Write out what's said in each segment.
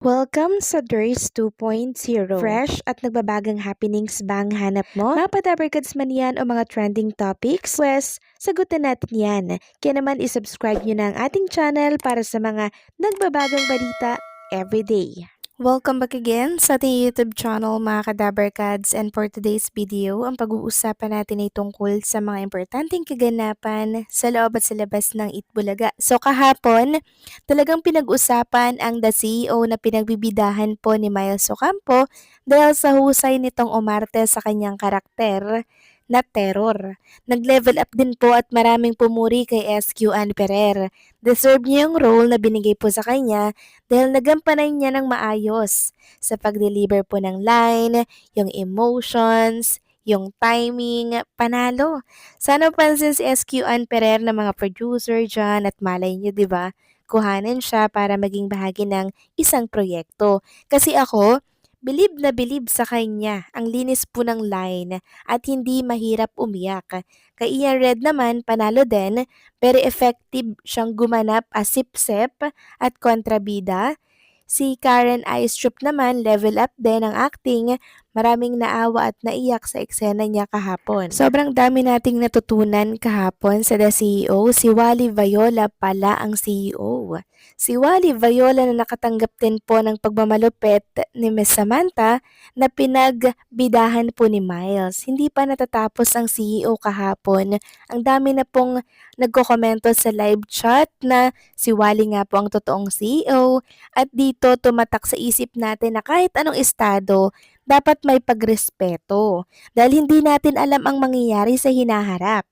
Welcome sa DRS 2.0. Fresh at nagbabagang happenings ba ang hanap mo? Mga padabarkads man yan o mga trending topics? Pwes, sagutin natin yan. Kaya naman isubscribe nyo na ang ating channel para sa mga nagbabagang balita everyday. Welcome back again sa ating YouTube channel mga kadabarkads, and for today's video, ang pag-uusapan natin ay tungkol sa mga importanteng kaganapan sa loob at sa labas ng Itbulaga. So kahapon, talagang pinag-usapan ang the CEO na pinagbibidahan po ni Miles Ocampo dahil sa husay nitong umarte sa kanyang karakter na terror. Nag-level up din po at maraming pumuri kay SQ Ann Ferrer. Deserve niya yung role na binigay po sa kanya dahil nagampanan niya ng maayos sa pag-deliver po ng line, yung emotions, yung timing, panalo. Sana pansin si SQ Ann Ferrer ng mga producer dyan at malay niyo, di ba? Kuhanan siya para maging bahagi ng isang proyekto. Kasi ako, bilib sa kanya ang linis po ng line at hindi mahirap umiyak. Kay Ian Red naman, panalo din, very effective siyang gumanap as sip-sip at kontrabida. Si Karen Aistrup naman, level up din ang acting, maraming naawa at naiyak sa eksena niya kahapon. Sobrang dami nating natutunan kahapon sa The CEO, si Wally Viola pala ang CEO. Si Wally Viola na nakatanggap din po ng pagmamalupit ni Miss Samantha na pinagbidahan po ni Miles. Hindi pa natatapos ang CEO kahapon. Ang dami na pong nagkokomento sa live chat na si Wally nga po ang totoong CEO, at dito tumatak sa isip natin na kahit anong estado, dapat may pagrespeto dahil hindi natin alam ang mangyayari sa hinaharap.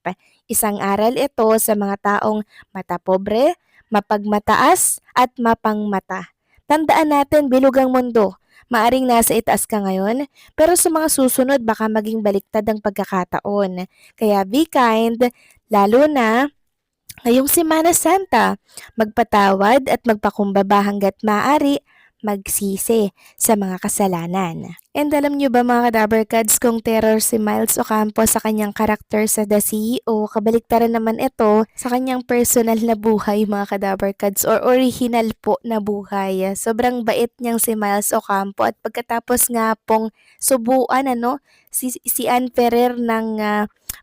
Isang aral ito sa mga taong mata pobre, mapagmataas at mapangmata. Tandaan natin, bilog ang mundo. Maaring nasa itaas ka ngayon, pero sa mga susunod baka maging baliktad ang pagkakataon. Kaya be kind, lalo na ngayong Semana Santa. Magpatawad at magpakumbaba hanggat maaari, magsisi sa mga kasalanan. And alam nyo ba mga kadabarkads, kung terror si Miles Ocampo sa kanyang karakter sa The CEO, kabaliktaran naman ito sa kanyang personal na buhay mga kadabarkads, or original po na buhay. Sobrang bait niyang si Miles Ocampo, at pagkatapos nga pong subuan si Ann Ferrer ng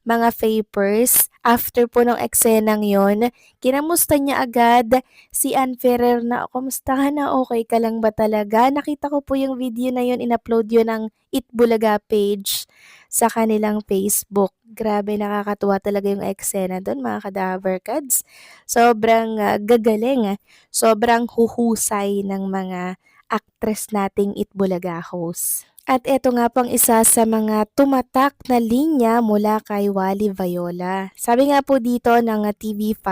mga vapors, after po ng eksenang yon, kinamusta niya agad si Ann Ferrer na, "Kamusta ka na? Okay ka lang ba talaga?" Nakita ko po yung video na yun, in-upload yun ng Itbulaga page sa kanilang Facebook. Grabe, nakakatuwa talaga yung eksena doon mga kadaverkads. Sobrang gagaling, sobrang huhusay ng mga actress nating Itbulaga host. At eto nga pang isa sa mga tumatak na linya mula kay Wally Viola. Sabi nga po dito ng TV5,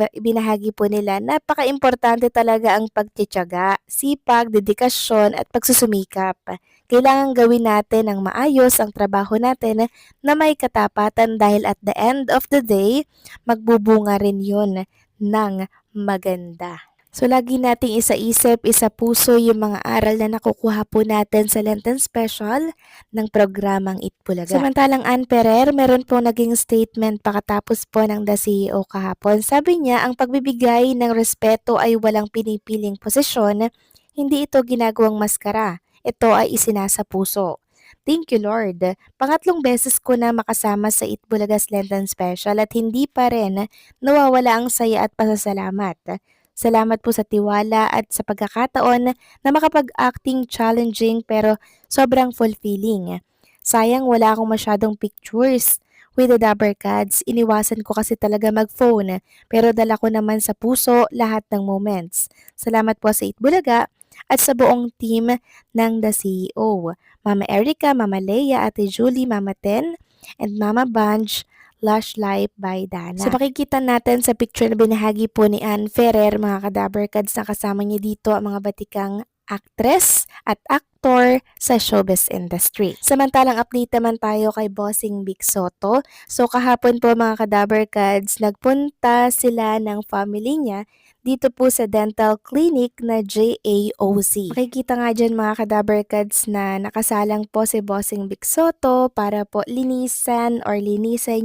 ibinahagi po nila, napaka-importante talaga ang pagtitiyaga, sipag, dedikasyon at pagsusumikap. Kailangan gawin natin ng maayos ang trabaho natin na may katapatan, dahil at the end of the day, magbubunga rin yun ng maganda. So lagi nating isa-isip, isa-puso yung mga aral na nakukuha po natin sa Lenten Special ng programang Itbulaga. Samantalang Ann Ferrer, meron po naging statement pakatapos po ng The CEO kahapon. Sabi niya, ang pagbibigay ng respeto ay walang pinipiling posisyon, hindi ito ginagawang maskara. Ito ay isinasa puso. Thank you Lord. Pangatlong beses ko na makasama sa Itbulaga's Lenten Special at hindi pa rin nawawala ang saya at pasasalamat. Salamat po sa tiwala at sa pagkakataon na makapag-acting, challenging pero sobrang fulfilling. Sayang wala akong masyadong pictures with the Dabbercads. Iniwasan ko kasi talaga mag-phone, pero dala ko naman sa puso lahat ng moments. Salamat po sa Itbulaga at sa buong team ng The CEO. Mama Erica, Mama Leia, Ate Julie, Mama Ten, and Mama Bunch, Lush Life by Dana. So makikita natin sa picture na binahagi po ni Ann Ferrer, mga kadabarkads, na kasama niya dito ang mga batikang actress at actor sa showbiz industry. Samantalang update naman tayo kay Bossing Vic Soto. So kahapon po mga kadabarkads, nagpunta sila ng family niya dito po sa dental clinic na JAOZ. Makikita nga dyan mga kadabarkads na nakasalang po si Bossing Vic Soto para po linisan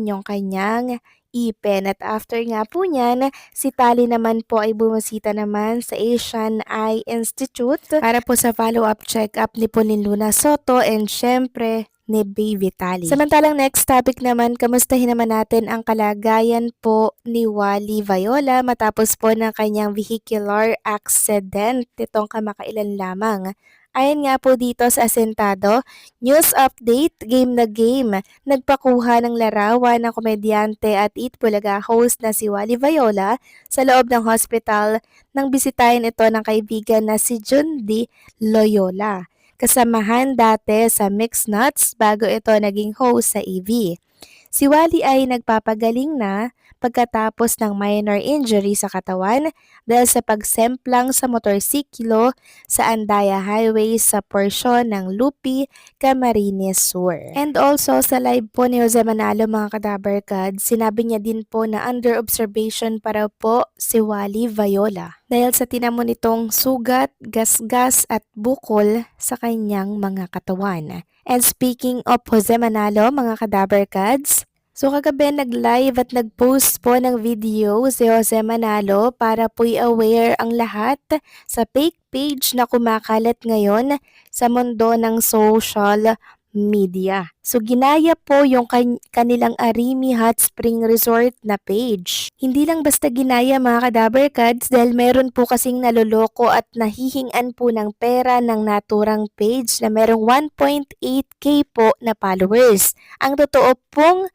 yung kanyang Ipen. At after nga po niyan, si Tali naman po ay bumisita naman sa Asian Eye Institute para po sa follow-up check-up ni Pauline Luna Soto and syempre ni Baby Tali. Samantalang next topic naman, kamustahin naman natin ang kalagayan po ni Wally Viola matapos po ng kanyang vehicular accident itong kamakailan lamang. Ayon nga po dito sa Asentado, news update, game na game. Nagpakuha ng larawan ng komedyante at Eat Bulaga host na si Wally Viola sa loob ng hospital nang bisitahin ito ng kaibigan na si Jundi Loyola. Kasamahan dati sa Mixed Nuts bago ito naging host sa EV. Si Wally ay nagpapagaling na pagkatapos ng minor injury sa katawan dahil sa pagsemplang sa motorsiklo sa Andaya Highway sa porsyon ng Lupi, Camarines Sur. And also sa live po ni Jose Manalo mga kadabarkad, sinabi niya din po na under observation para po si Wally Viola dahil sa tinamo nitong sugat, gasgas at bukol sa kanyang mga katawan. And speaking of Jose Manalo mga kadabarkads, so kagabi nag-live at nag-post po ng video si Jose Manalo para po i-aware ang lahat sa fake page na kumakalat ngayon sa mundo ng social media. So ginaya po yung kanilang Arimi Hot Spring Resort na page. Hindi lang basta ginaya mga kadabarkads dahil meron po kasing naloloko at nahihingan po ng pera ng naturang page na merong 1.8k po na followers. Ang totoo pong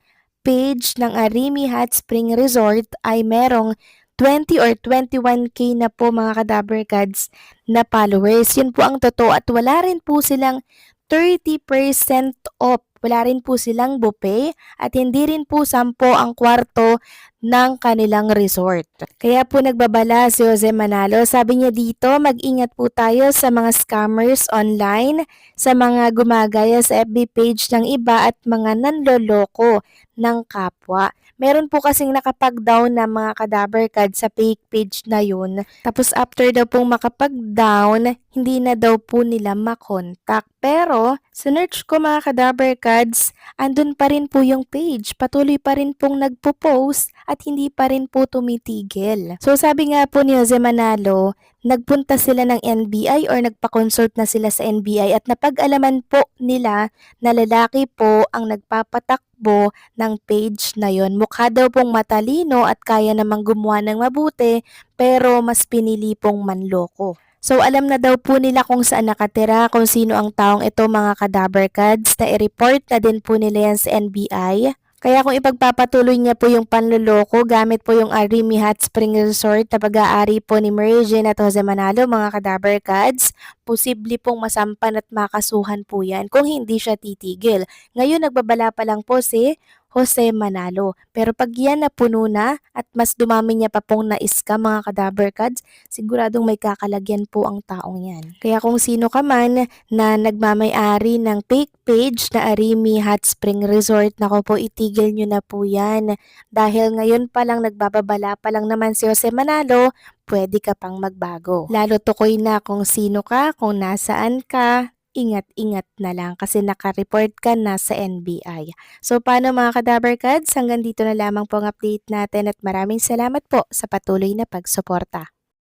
page ng Arimi Hot Spring Resort ay merong 20 or 21k na po mga kadabarkads na followers. Yun po ang totoo at wala rin po silang 30% off. Wala rin po silang buffet at hindi rin po 10 ang kwarto ng kanilang resort. Kaya po nagbabala si Jose Manalo. Sabi niya dito, mag-ingat po tayo sa mga scammers online, sa mga gumagaya sa FB page ng iba at mga nanloloko ng kapwa. Meron po kasing nakapag-down na mga kadabarkad sa fake page na yun. Tapos after daw pong makapag-down, hindi na daw po nila makontak. Pero, sinerch ko mga kadabarkads, andun pa rin po yung page. Patuloy pa rin pong nagpo-post at hindi pa rin po tumitigil. So sabi nga po ni Jose Manalo, nagpunta sila ng NBI or nagpa-consult na sila sa NBI at napag-alaman po nila na lalaki po ang nagpapatakbo ng page na yon. Mukha daw pong matalino at kaya namang gumawa ng mabuti pero mas pinili pong manloko. So alam na daw po nila kung saan nakatira, kung sino ang taong ito mga kadabarkads na i-report na din po nila yan sa NBI. Kaya kung ipagpapatuloy niya po yung panloloko gamit po yung Arimi Hot Spring Resort na pag-aari po ni Mary Jane at Jose Manalo mga kadabarkads, posible pong masampan at makasuhan po yan kung hindi siya titigil. Ngayon nagbabala pa lang po si Jose Manalo. Pero pag yan napuno na at mas dumami niya pa pong na-scam mga kadabarkads, siguradong may kakalagyan po ang taong yan. Kaya kung sino ka man na nagmamay-ari ng fake page na Arimi Hot Spring Resort, nako po itigil nyo na po yan. Dahil ngayon pa lang nagbababala pa lang naman si Jose Manalo, pwede ka pang magbago. Lalo tukoy na kung sino ka, kung nasaan ka, ingat-ingat na lang kasi naka-report ka na sa NBI. So paano mga kadabarkads, hanggang dito na lamang po ang update natin at maraming salamat po sa patuloy na pagsuporta.